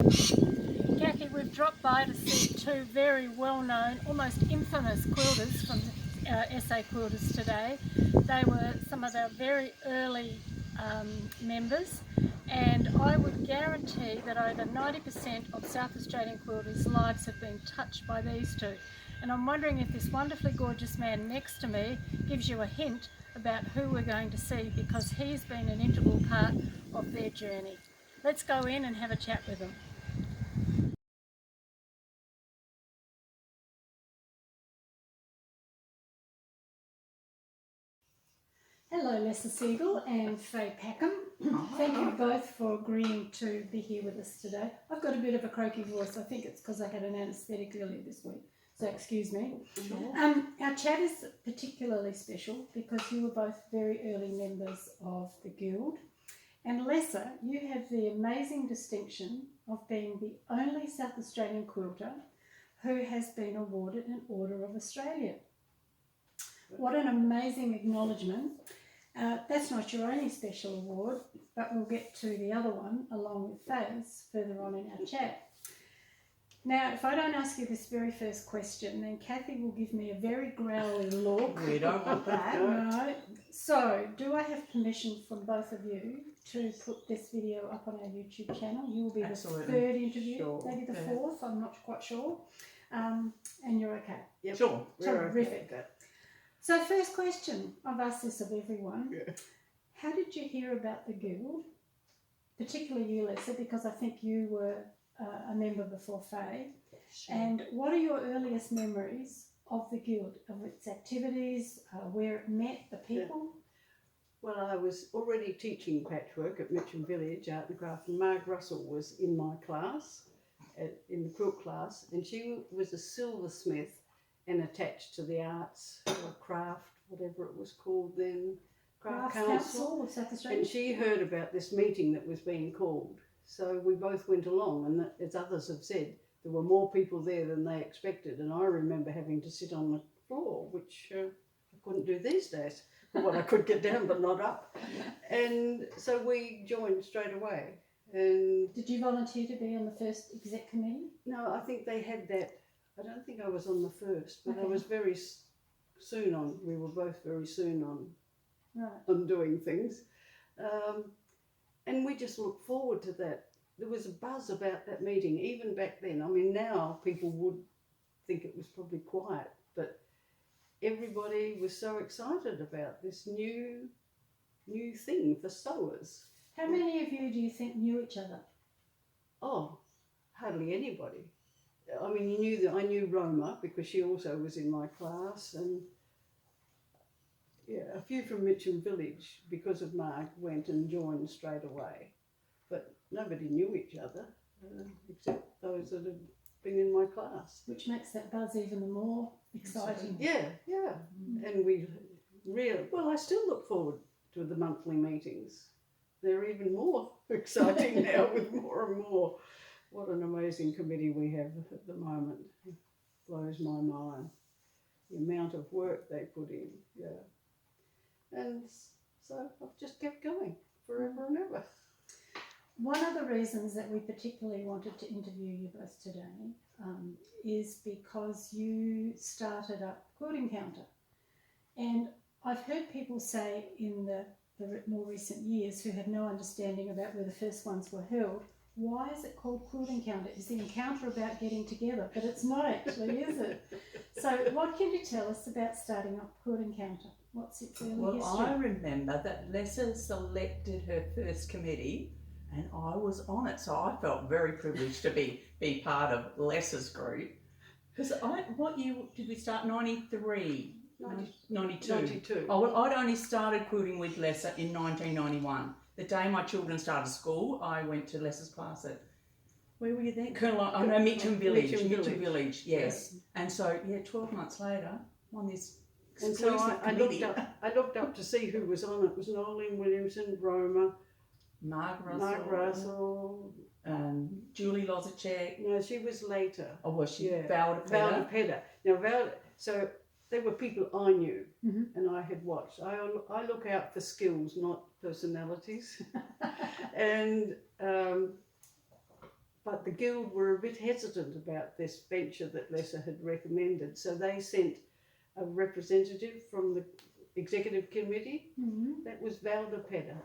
Kathy, we've dropped by to see two very well-known, almost infamous quilters from SA Quilters today. They were some of our very early members, and I would guarantee that over 90% of South Australian quilters' lives have been touched by these two. And I'm wondering if this wonderfully gorgeous man next to me gives you a hint about who we're going to see, because he's been an integral part of their journey. Let's go in and have a chat with them. Hello, Lessa Siegele and Faye Packham. Thank you both for agreeing to be here with us today. I've got a bit of a croaky voice. I think it's because I had an anaesthetic earlier this week, so excuse me. Sure. Our chat is particularly special because you were both very early members of the Guild. And Lessa, you have the amazing distinction of being the only South Australian quilter who has been awarded an Order of Australia. What an amazing acknowledgement. That's not your only special award, but we'll get to the other one along with Faye's further on in our chat. Now, if I don't ask you this very first question, then Kathy will give me a very growly look. We don't want that. Right. So, do I have permission from both of you to put this video up on our YouTube channel? You will be Absolutely. the third interview, Sure. maybe the fourth, I'm not quite sure. And you're okay? Yep. Sure. Terrific. Okay. So first question, I've asked this of everyone. Yeah. How did you hear about the Guild? Particularly you, Lessa, because I think you were a member before Faye. Sure. And what are your earliest memories of the Guild, of its activities, where it met, the people? Yeah. Well, I was already teaching patchwork at Mitcham Village, Art and Craft, and Marg Russell was in my class, in the quilt class, and she was a silversmith and attached to the arts or craft, whatever it was called then, craft council of South Australia. And she heard about this meeting that was being called. So we both went along, and as others have said, there were more people there than they expected. And I remember having to sit on the floor, which I couldn't do these days. Well, I could get down, but not up. And so we joined straight away. And did you volunteer to be on the first exec committee? No, I think they had that. I don't think I was on the first, but okay. I was very soon on. We were both very soon on doing things. And we just looked forward to that. There was a buzz about that meeting, even back then. I mean, now people would think it was probably quiet, but everybody was so excited about this new thing for sewers. How many of you do you think knew each other? Oh, hardly anybody. I mean, I knew Roma because she also was in my class, and yeah, a few from Mitcham Village because of Marg went and joined straight away, but nobody knew each other except those that had been in my class. Which makes that buzz even more exciting. Yeah. And I still look forward to the monthly meetings. They're even more exciting now with more and more. What an amazing committee we have at the moment. It blows my mind. The amount of work they put in, yeah. And so I've just kept going forever and ever. One of the reasons that we particularly wanted to interview you both today is because you started up Quilting Counter. And I've heard people say in the more recent years who have no understanding about where the first ones were held, why is it called Quilting Counter? Is the encounter about getting together? But it's not actually, is it? So what can you tell us about starting up Quilting Counter? What's its early history? I remember that Lessa selected her first committee and I was on it, so I felt very privileged to be part of Lessa's group. Because what year did we start? 93? 92. 92. Oh, well, I'd only started quilting with Lessa in 1991. The day my children started school, I went to Lessa's class at, where were you then? Mitcham Village. Mitcham Village, yes. Yeah. And so, 12 months later, on this exclusive committee. I looked up to see who was on it. It was Noeline Williamson, Roma, Marg Russell, Julie Lozacek. No, she was later. Oh, was she? Yeah. Valda Pedder. Now, so they were people I knew and I had watched. I look out for skills, not personalities. And but the Guild were a bit hesitant about this venture that Lessa had recommended, so they sent a representative from the executive committee. That was Valda Pedder.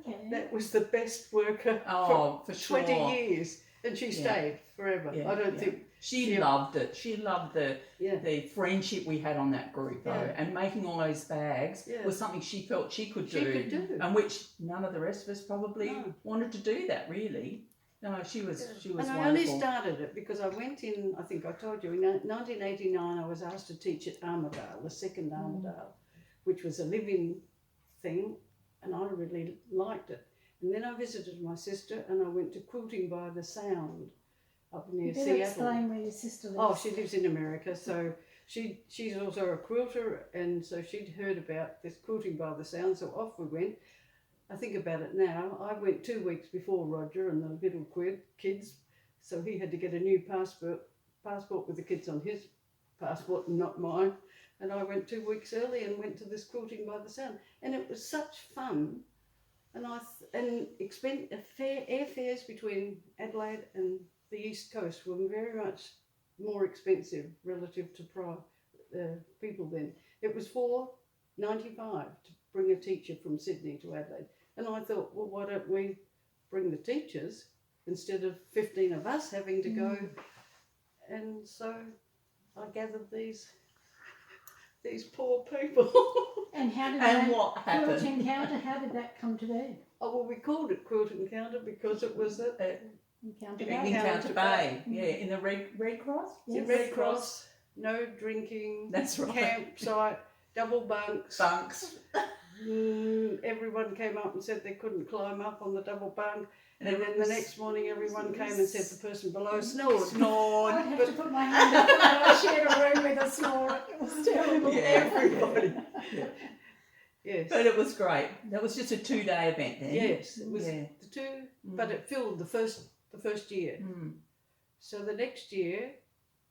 Okay. That was the best worker for sure. 20 years, and she stayed forever. Yeah, I don't think she loved it. She loved the friendship we had on that group, though, and making all those bags was something she felt she could do, and which none of the rest of us probably wanted to do that, really. No, she was wonderful. And I only started it because I went in, I think I told you, in 1989 I was asked to teach at Armidale, the second Armidale, which was a living thing, and I really liked it. And then I visited my sister and I went to Quilting by the Sound up near Seattle. Explain where your sister lives. Oh, she lives in America, so she's also a quilter, and so she'd heard about this Quilting by the Sound, so off we went. I think about it now, I went 2 weeks before Roger and the little kids, so he had to get a new passport with the kids on his passport and not mine, and I went 2 weeks early and went to this Quilting by the Sound, and it was such fun. And airfares between Adelaide and the East Coast were very much more expensive relative to people then. It was $4.95 to bring a teacher from Sydney to Adelaide. And I thought, well, why don't we bring the teachers instead of 15 of us having to go? And so I gathered these poor people. And how did what happened? Quilt Encounter, how did that come to be? Oh, well, we called it Quilt Encounter because it was Encounter Encounter Bay. Yeah, in the Red Cross? The Red Cross, no drinking, that's right. Campsite, double bunks. Everyone came up and said they couldn't climb up on the double bunk. And then the next morning everyone came and said the person below snored. I'd have to put my hand up when I shared a room with a snorer. It was terrible. Yeah, everybody. Yes. But it was great. That was just a 2-day event then. Yes, it was the two, but it filled the first year. So the next year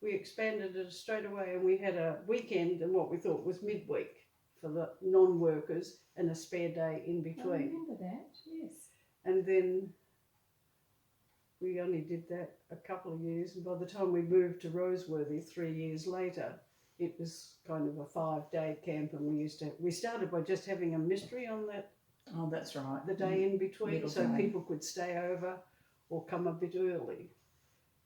we expanded it straight away, and we had a weekend and what we thought was midweek for the non-workers and a spare day in between. I remember that, yes. And then we only did that a couple of years, and by the time we moved to Roseworthy 3 years later, it was kind of a 5-day camp, and we started by just having a mystery on that. Oh, that's right. The day in between, so people could stay over or come a bit early.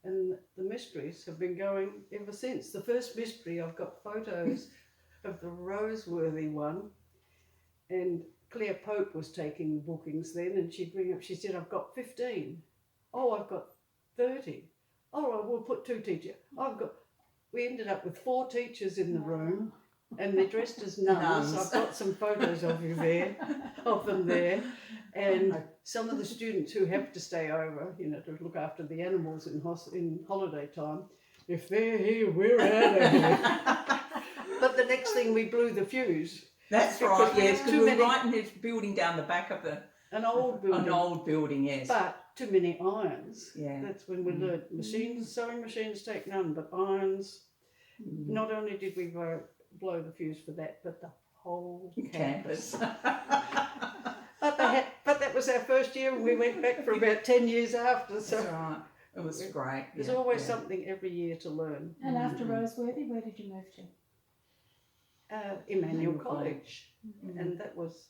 And the mysteries have been going ever since. The first mystery, I've got photos of the Roseworthy one, and Claire Pope was taking bookings then, and she'd bring up, she said, I've got 15. Oh, I've got 30. Oh, we'll put 2 teachers. We ended up with 4 teachers in the room, and they're dressed as nuns. I've got some photos of them there. And some of the students who have to stay over, to look after the animals in holiday time, if they're here, we're out of here. But the next thing, we blew the fuse. That's right, yes, because we were right in this building down the back of an old building. An old building, yes. But too many irons. Yeah. That's when we learned sewing machines take none, but irons. Not only did we blow the fuse for that, but the whole campus. But that was our first year, and we went back for about 10 years after. So that's right. It was great. There's always something every year to learn. And after Roseworthy, where did you move to? Emmanuel College, and that was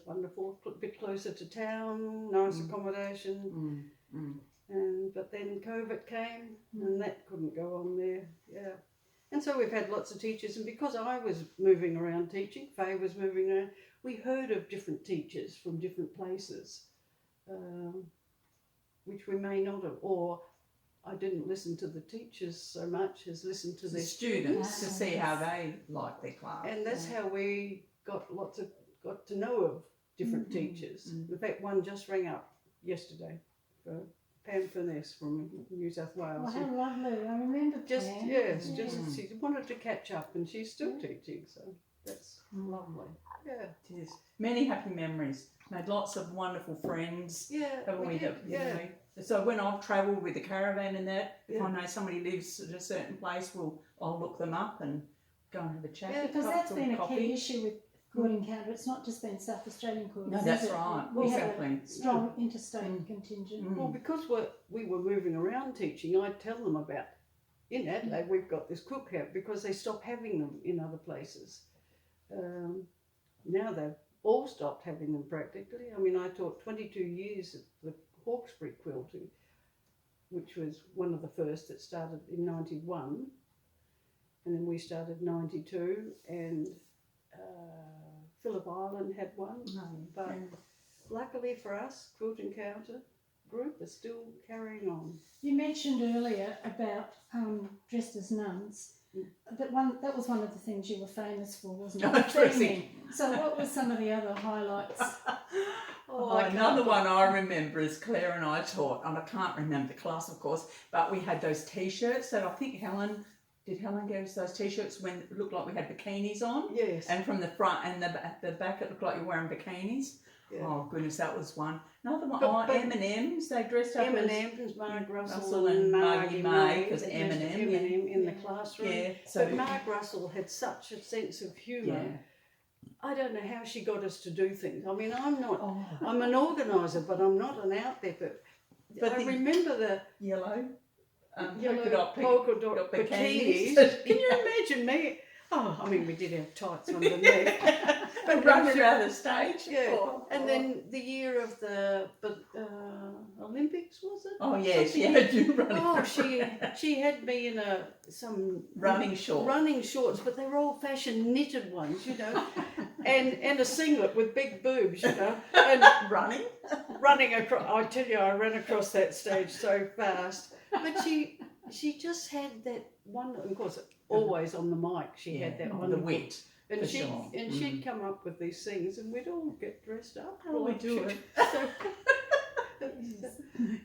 wonderful. A bit closer to town, nice accommodation. But then COVID came, and that couldn't go on there. Yeah, and so we've had lots of teachers, and because I was moving around teaching, Faye was moving around. We heard of different teachers from different places, which we may not have, or I didn't listen to the teachers so much as listen to their students to see how they like their class. And that's how we got to know of different teachers. In fact, one just rang up yesterday, Pam Furness from New South Wales. Oh, how lovely! I remember Pam. She wanted to catch up, and she's still teaching, so that's lovely. Yeah, it is. Many happy memories. Made lots of wonderful friends. Yeah, haven't we? So when I've travelled with the caravan and that, if I know somebody lives at a certain place, I'll look them up and go and have a chat. Yeah, because that's been a key issue with quilting counter. It's not just been South Australian quilters. No, that's is it? right. We Exactly. have a strong interstate contingent. Well, because we were moving around teaching, I'd tell them about, in Adelaide, we've got this quilt camp, because they stopped having them in other places. Now they've all stopped having them practically. I mean, I taught 22 years at the Hawkesbury quilting, which was one of the first that started in 91. And then we started 92, and Phillip Island had one. But luckily for us, Quilting Counter group is still carrying on. You mentioned earlier about dressed as nuns. That was one of the things you were famous for, wasn't it? Theming. So what were some of the other highlights? Another one I remember is Claire and I taught, and I can't remember the class, of course, but we had those T-shirts that I think Helen give us those T-shirts when it looked like we had bikinis on? Yes. And from the front and the back, it looked like you were wearing bikinis. Yeah. Oh goodness, that was one. Another one, But M&M's. They dressed up M&M's, Mark Russell Russell and and Margie May, because M&M, M&M in the classroom. Yeah. So But Mark Russell had such a sense of humour. yeah. I don't know how she got us to do things. I mean, I'm not. Oh. I'm an organiser, but I'm not an out there. But I remember the Yellow. yellow polka dot bikinis. Can you imagine me? Oh, I mean, we did have tights underneath. But running around the stage. Yeah. And then the year of the Olympics, was it? Oh yes, she had you running. Oh, she had me in some running shorts, but they were old-fashioned knitted ones, you know, and a singlet with big boobs, you know, and running across. I tell you, I ran across that stage so fast. But she just had that one, of course, always on the mic. She had that one, the wit. and she'd come up with these things, and we'd all get dressed up. How we do it?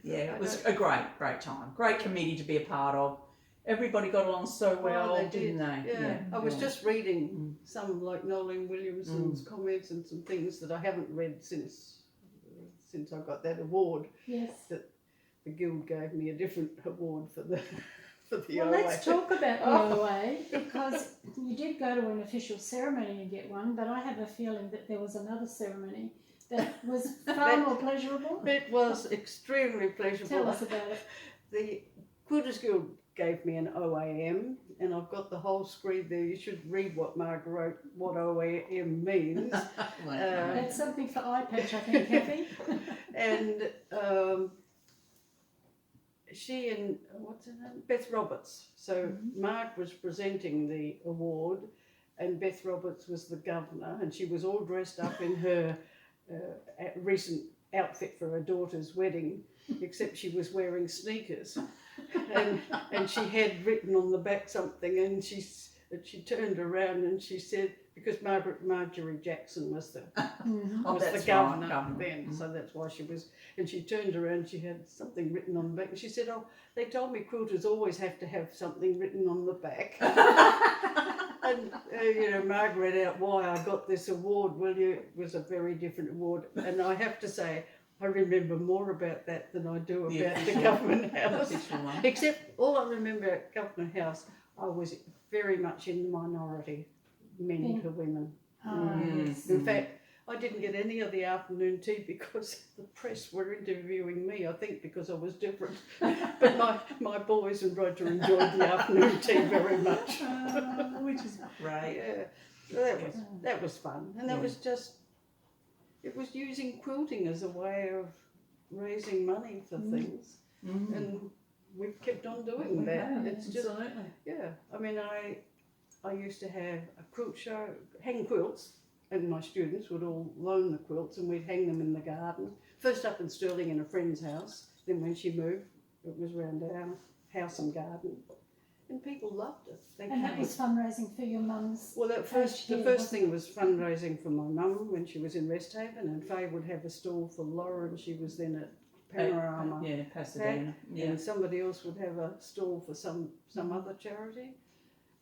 Yeah, it was a great time. Great committee to be a part of. Everybody got along so well, didn't they? Yeah. I was just reading some, like Nolene Williamson's comments and some things that I haven't read since I got that award. Yes. That the Guild gave me a different award for the Well, OA. let's talk about the OA, because you did go to an official ceremony and get one, but I have a feeling that there was another ceremony that was far more pleasurable. It was extremely pleasurable. Tell us about it. The Quilters Guild gave me an OAM, and I've got the whole screen there. You should read what Margaret wrote, what OAM means. That's something for eye patch, I think, Kathy. And she and, what's her name? Beth Roberts. So Mark was presenting the award, and Beth Roberts was the governor, and she was all dressed up in her recent outfit for her daughter's wedding, except she was wearing sneakers. And she had written on the back something, and she turned around and she said, because Marjorie Jackson was the governor then, so that's why she was. And she turned around, she had something written on the back, and she said, "Oh, they told me quilters always have to have something written on the back." And you know, Margaret read out why I got this award. Well, it was a very different award, and I have to say, I remember more about that than I do about the Government House. Except all I remember at Government House, I was very much in the minority, men to women. In fact, I didn't get any of the afternoon tea because the press were interviewing me, I think because I was different. But my boys and Roger enjoyed the afternoon tea very much. Which is great. Yeah, so that was fun. And that was just, it was using quilting as a way of raising money for things. And we've kept on doing that. It's just, yeah. I mean, I used to have a quilt show, hang quilts, and my students would all loan the quilts, and we'd hang them in the garden. First up in Stirling in a friend's house. Then when she moved, it was round our house and garden. And people loved it. And that was fundraising for your mum's. Well, the first thing was fundraising for my mum when she was in Resthaven, and Faye would have a stall for Laura, and she was then at Panorama. Pasadena. And somebody else would have a stall for some other charity.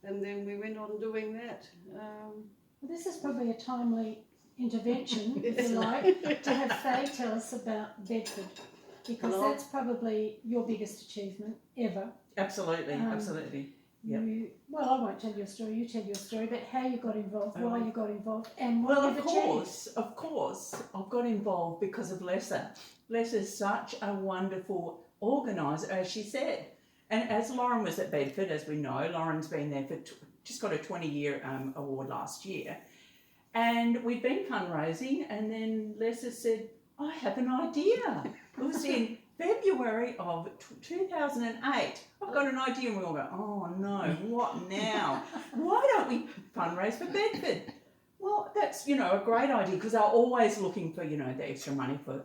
And then we went on doing that. Well, this is probably a timely intervention, if you like, to have Faye tell us about Bedford, because that's probably your biggest achievement ever. Absolutely. well, I won't tell your story, you tell your story, but how you got involved, why you got involved, and what Well, you've of course, I've got involved because of Lessa. Lessa's such a wonderful organiser, as she said. And as Lauren was at Bedford, as we know, Lauren's been there for, just got a 20-year award last year. And we'd been fundraising, and then Lessa said, I have an idea. It was in February of 2008. I've got an idea, and we all go, oh no, what now? Why don't we fundraise for Bedford? Well, that's, a great idea, because they're always looking for, the extra money for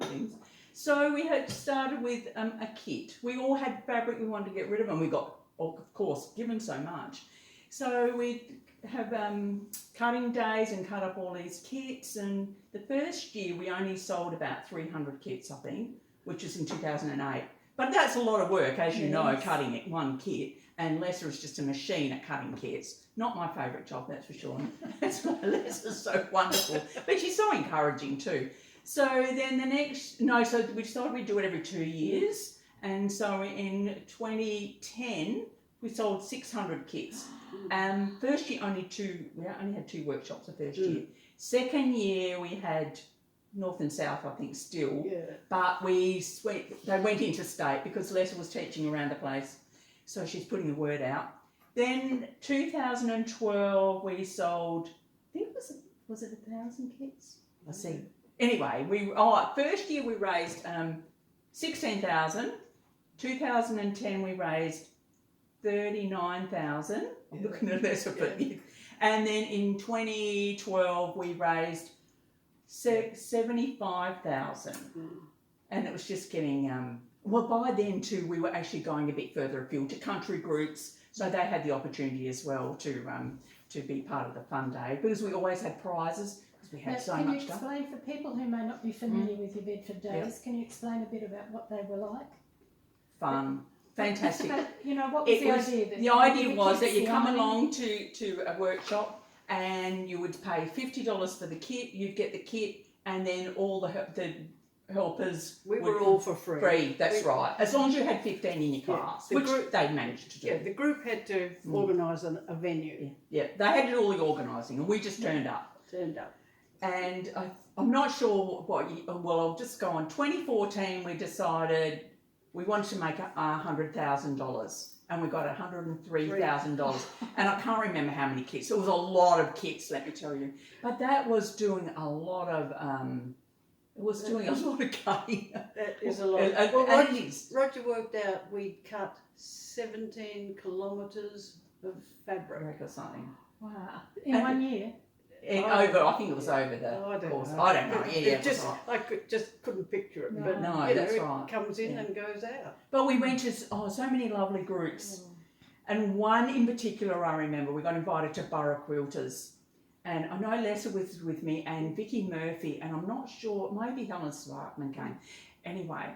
things. So we had started with a kit. We all had fabric we wanted to get rid of, and we got, of course, given so much. So we'd have cutting days and cut up all these kits, and the first year we only sold about 300 kits, I think, which is in 2008. But that's a lot of work, as you know, cutting it, one kit, and Lessa is just a machine at cutting kits. Not my favourite job, that's for sure. Lessa's so wonderful, but she's so encouraging too. So then so we decided we'd do it every 2 years, and so in 2010 we sold 600 kits. First year we only had 2 workshops the first year. Second year we had North and South, I think, still, but they went interstate because Lessa was teaching around the place, so she's putting the word out. Then 2012 we sold, I think was it 1,000 kits? I see. Anyway, first year we raised 16,000. 2010 we raised 39,000. I'm looking at Lessa, and then in 2012 we raised 75,000, and it was just getting. By then too, we were actually going a bit further afield to country groups, so they had the opportunity as well to be part of the fun day, because we always had prizes. We had so can much you explain for people who may not be familiar with your Bedford days? Can you explain a bit about what they were like? Fun, fantastic. But, what was the idea? The idea was that you come along to a workshop and you would pay $50 for the kit. You'd get the kit, and then all the helpers. We were all for free. That's right. As long as you had 15 in your class, which they managed to do. Yeah, the group had to organise a venue. Yeah, they had to do all the organising, and we just turned up. And I'm not sure I'll just go on. 2014, we decided we wanted to make $100,000, and we got $103,000. And I can't remember how many kits. It was a lot of kits, let me tell you. But that was doing a lot of cutting. That is a lot. Roger worked out we cut 17 kilometres of fabric or something. Wow! In 1 year. I think it was over the course. I don't know. I couldn't picture it. But that's right. It comes in and goes out. But we went to so many lovely groups, and one in particular I remember. We got invited to Borough Quilters, and I know Lessa was with me, and Vicky Murphy, and I'm not sure, maybe Helen Swartman came. Anyway,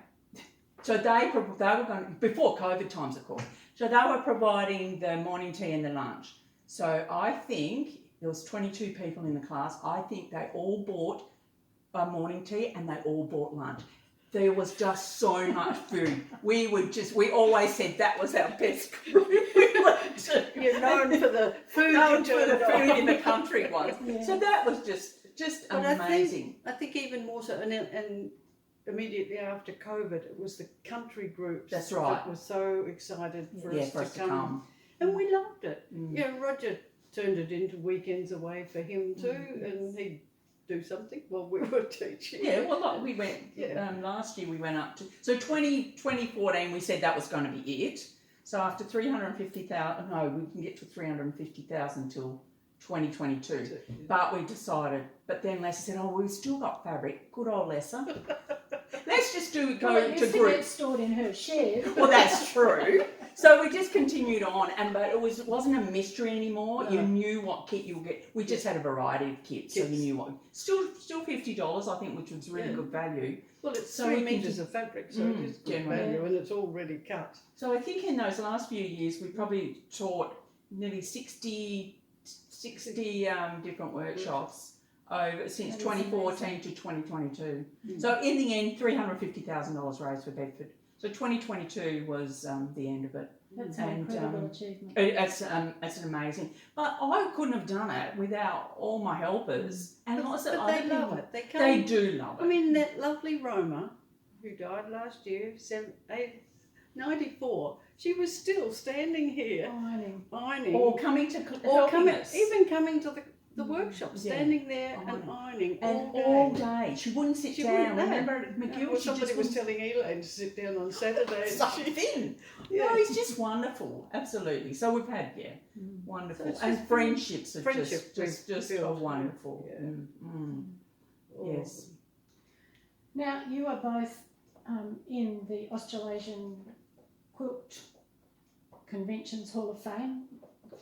so they were going before COVID times, of course. So they were providing the morning tea and the lunch. So I think there was 22 people in the class. I think they all bought a morning tea and they all bought lunch. There was just so much food. We always said that was our best group. You're known for the food. Food in the country was. Yeah. So that was just amazing. I think even more so, and immediately after COVID, it was the country groups. That's right. That were so excited for us to come. And we loved it. Roger turned it into weekends away for him too, and he'd do something while we were teaching. Yeah, well, we went, last year we went up to, so 2014 we said that was going to be it. So after 350,000, no, we can get to 350,000 till 2022. But we decided, but then Lessa said, we've still got fabric. Good old Lessa. Let's just go to groups. Stored in her shed. Well, that's true. So we just continued on, but it wasn't a mystery anymore. No. You knew what kit you would get. We just had a variety of kits, so you knew what. Still $50, I think, which was really good value. Well, it's 3 metres of fabric, so it is good value, and it's already cut. So I think in those last few years, we probably taught nearly 60 different workshops since 2014 to 2022. So in the end, $350,000 raised for Bedford. So 2022 was the end of it. That's an incredible achievement. It's an amazing. But I couldn't have done it without all my helpers and lots of But other they people. love it. They do love it. I mean, that lovely Roma, who died last year, 94, she was still standing here ironing. Or coming to even coming to the workshop, standing there and ironing all day. She wouldn't sit down. Remember McGill? Well, somebody was telling Elaine to sit down on Saturday. Such thin. No, it's just wonderful. Absolutely. So we've had wonderful, So and friendships are just built. wonderful. Yeah. Yes. Now, you are both in the Australasian Quilt Conventions Hall of Fame.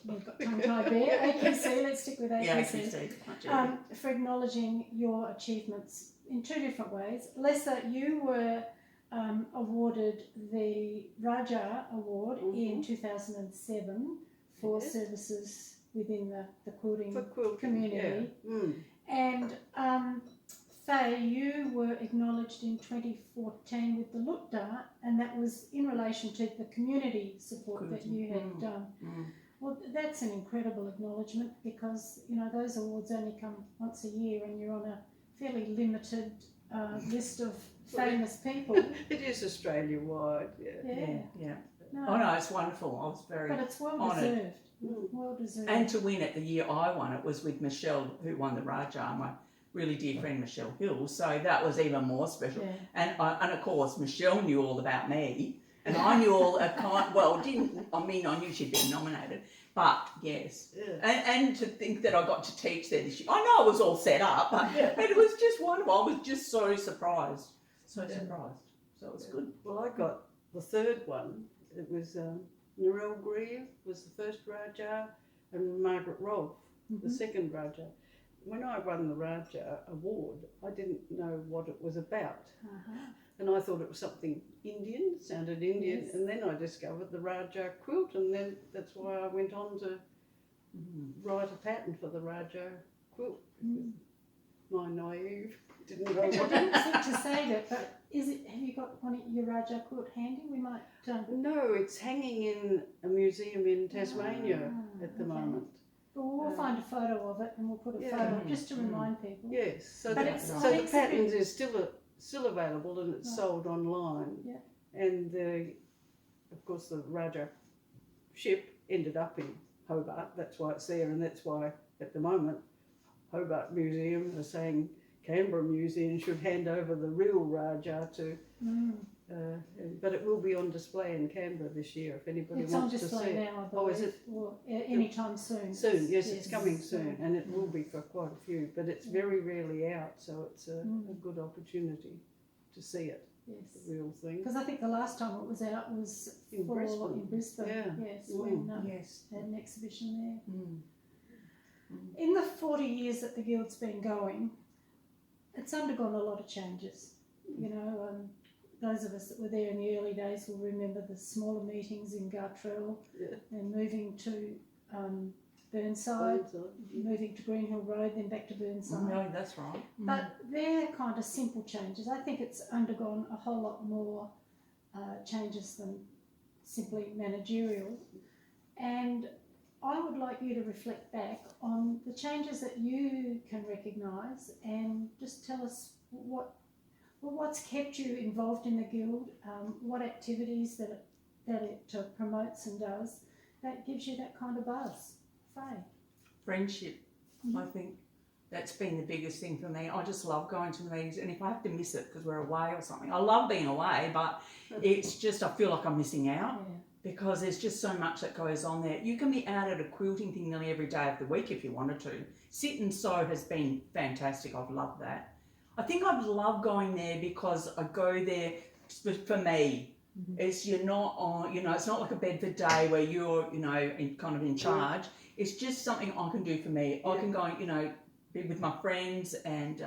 You've got tongue-tied there. AQC, let's stick with AQC. Yeah, AQC. For acknowledging your achievements in two different ways. Lessa, you were awarded the Raja Award in 2007 for services within the quilting community. And Faye, you were acknowledged in 2014 with the Look Dart, and that was in relation to the community support that you had done. Well, that's an incredible acknowledgement, because, you know, those awards only come once a year and you're on a fairly limited list of famous people. It is Australia-wide, Yeah. No. Oh, no, it's wonderful. I was very But it's well honoured. deserved. Well deserved. And to win it the year I won it was with Michelle, who won the Raja, my really dear friend Michelle Hill. So that was even more special. Yeah. And of course, Michelle knew all about me. And I knew all I knew she'd been nominated, but yes. And to think that I got to teach there this year. I know it was all set up, but it was just wonderful. I was just so surprised. So it was good. Well, I got the third one. It was Narelle Grieve was the first Raja, and Margaret Rolfe, the second Raja. When I won the Raja Award, I didn't know what it was about. And I thought it was something Indian, sounded Indian, and then I discovered the Raja quilt, and then that's why I went on to write a pattern for the Raja quilt. My naive didn't know what I don't think to say that, but have you got one of your Raja quilt handy? We might... No, it's hanging in a museum in Tasmania at the moment. Well, we'll find a photo of it and we'll put a photo just to remind people. Yes, so so the patterns is still available, and it's sold online. Yeah. And of course the Raja ship ended up in Hobart. That's why it's there, and that's why at the moment Hobart Museum are saying Canberra Museum should hand over the real Raja to. But it will be on display in Canberra this year if anybody wants to see it. It's on display now, I believe. Oh, is it? Well, anytime soon. Soon, yes, it's coming soon, and it will be for quite a few, but it's very rarely out, so it's a good opportunity to see it, the real thing. Because I think the last time it was out was in Brisbane. Yes, when had an exhibition there. In the 40 years that the Guild's been going, it's undergone a lot of changes. You know, those of us that were there in the early days will remember the smaller meetings in Gartrell and moving to Burnside, moving to Green Hill Road, then back to Burnside. No, that's right. But they're kind of simple changes. I think it's undergone a whole lot more changes than simply managerial. And I would like you to reflect back on the changes that you can recognise and just tell us what's kept you involved in the Guild, what activities that it promotes and does that gives you that kind of buzz. Faye? Friendship. I think that's been the biggest thing for me. I just love going to the meetings, and if I have to miss it because we're away or something, I love being away, but it's just I feel like I'm missing out. Because there's just so much that goes on there. You can be out at a quilting thing nearly every day of the week if you wanted to. Sit and sew has been fantastic. I've loved that. I think I've loved going there because I go there for me. It's you're not on, it's not like a Bedford day where you're, kind of in charge. It's just something I can do for me. I can go, be with my friends and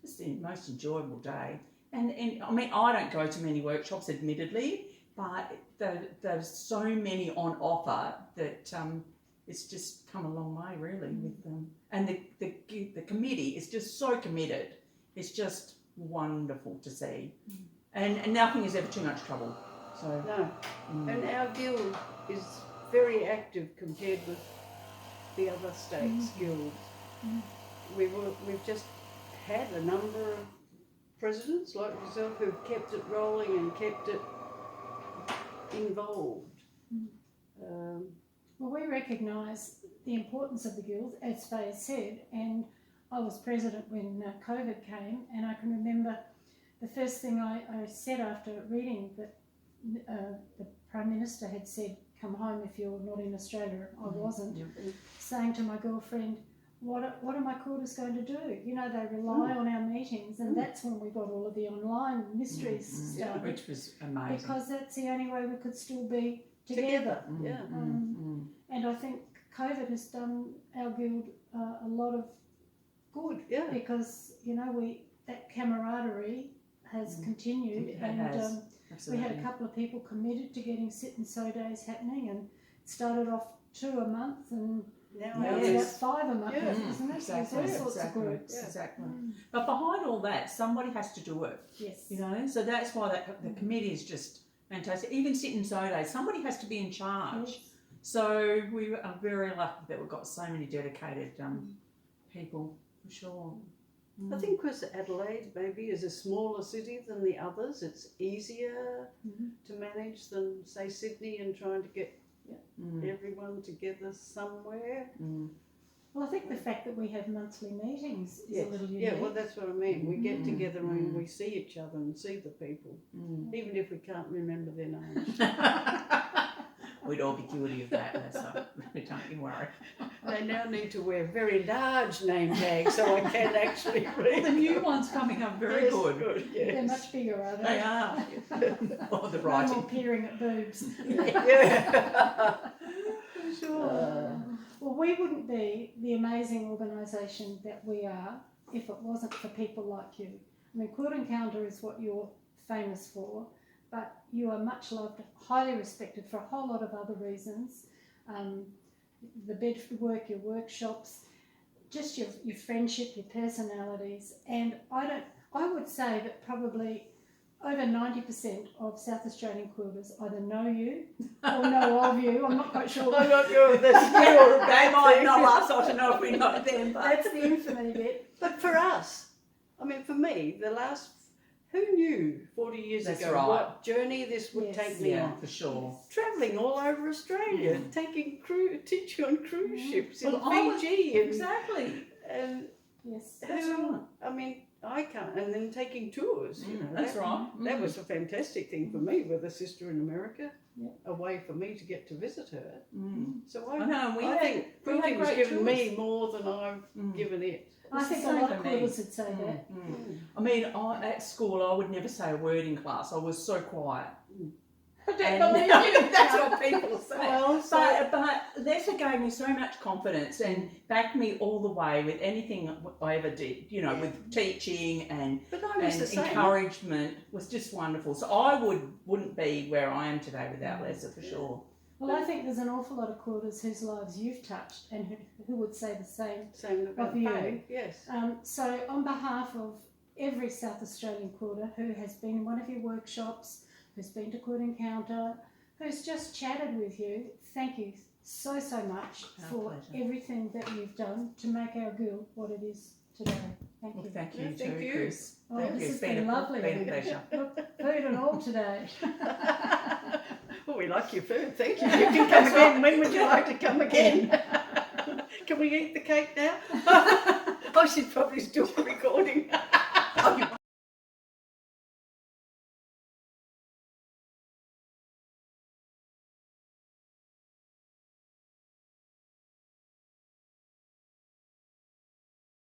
just the most enjoyable day. And I mean, I don't go to many workshops, admittedly, but there's so many on offer that it's just come a long way, really, with them. And the committee is just so committed. It's just wonderful to see. and nothing is ever too much trouble. So No. And our guild is very active compared with the other states' guilds. We've just had a number of presidents like yourself who've kept it rolling and kept it involved. Well, we recognise the importance of the guild, as Faye said, and I was president when COVID came, and I can remember the first thing I said after reading that the Prime Minister had said, come home if you're not in Australia. I wasn't. Saying to my girlfriend, what are my quarters going to do? You know, they rely on our meetings, and that's when we got all of the online mysteries started. Which was amazing. Because that's the only way we could still be together. Yeah. And I think COVID has done our guild a lot of good. Yeah. Because, you know, that camaraderie has continued. It has. We had a couple of people committed to getting sit and sew days happening, and it started off 2 a month, and now it's about 5 a month, isn't it? Exactly. There's all sorts of groups. Exactly. But behind all that, somebody has to do it. Yes. You know, so that's why the committee is just fantastic. Even sit and sew days, somebody has to be in charge. Yes. So we are very lucky that we've got so many dedicated people, for sure. I think because Adelaide maybe is a smaller city than the others, it's easier to manage than, say, Sydney and trying to get everyone together somewhere. Well, I think the fact that we have monthly meetings is a little unique. Yeah, well, that's what I mean. We get together and we see each other and see the people, even if we can't remember their names. We'd all be guilty of that, so don't you worry. They now need to wear very large name tags so I can actually read. The new ones coming up very good. Yes. They're much bigger, are they? They are. Oh, the No writing. more peering at boobs. Yeah. Sure. Well, we wouldn't be the amazing organisation that we are if it wasn't for people like you. I mean, Quilt Encounter is what you're famous for, but you are much loved, highly respected for a whole lot of other reasons. The Bedford work, your workshops, just your friendship, your personalities, and I would say that probably over 90% of South Australian quilters either know you or know of you. I'm not quite sure. I'm not sure if that's good or a They bad might thing. know us, I don't know if we know them. But That's the infamy bit. But for us, I mean, for me, who knew 40 years That's ago right. what journey this would Yes. take me on? for sure. Travelling all over Australia, teaching on cruise ships in Well, I Fiji, Exactly. and Yes. That's right. I mean, I can't, and then taking tours. You know, That's right. That was a fantastic thing for me with a sister in America, Yeah. a way for me to get to visit her. So I know, and I think quilting has great given tours. me more than I've given it. I It's think the a same lot of for me. quilters would say that. I mean, at school, I would never say a word in class. I was so quiet. I don't And believe you. that's what people say. Well, But Lessa gave me so much confidence and backed me all the way with anything I ever did, you know, with teaching and But I was the same. encouragement was just wonderful. So I wouldn't be where I am today without Lessa, for sure. Well, I think there's an awful lot of quilters whose lives you've touched and who would say the same. Same about Of you. Faye, yes. So on behalf of every South Australian quilter who has been in one of your workshops, who's been to Quilt Encounter, who's just chatted with you, thank you so much Our for pleasure. everything that you've done to make our guild what it is today. Thank Well, you. thank Yeah, you thank too, you. Chris. Oh, Thank this you. has It's been lovely. Been a pleasure. Look, food and all today. Well, we like your food, thank you. You can come again. When would you like to come again? Can we eat the cake now? Oh, she's probably still recording.